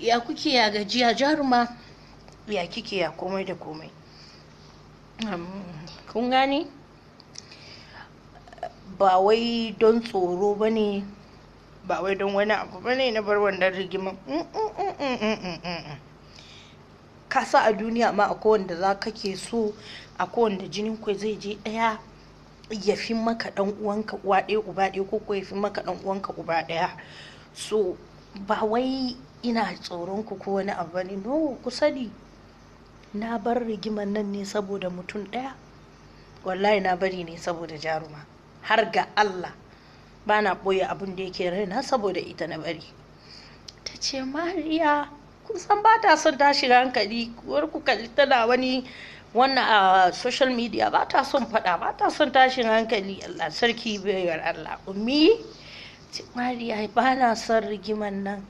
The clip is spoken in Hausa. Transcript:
Ya kuke ya gajiya jaruma? Ya kike ya komai da komai? Kun gani? Ba wai don tsoro ba ne, ba wai don wani abu ba ne na bar wannan rigiman. Ka sa a duniya ma akwai wanda za ka ke so, akwai wanda jinin ku zai je ɗaya ya fi maka ɗan uwanka uwa ɗaya uba ɗaya, ko ya fi maka ɗan uwanka uba ɗaya. So ba wai ina tsoron ku ko wani abu ne, no, ku sani na bar rigiman nan ne saboda mutum ɗaya. Wallahi na bari ne saboda jaruma, har ga Allah ba na ɓoye abin da yake raina, saboda ita na bari. Ta ce Mariya, kun san ba ta son tashin hankali, kuwar ku kalli tana wani wannan a social media, ba ta son faɗa, ba ta son tashin hankali. Allah sarki bayar Allah. Ummi ce Mariya ba na son rigiman nan,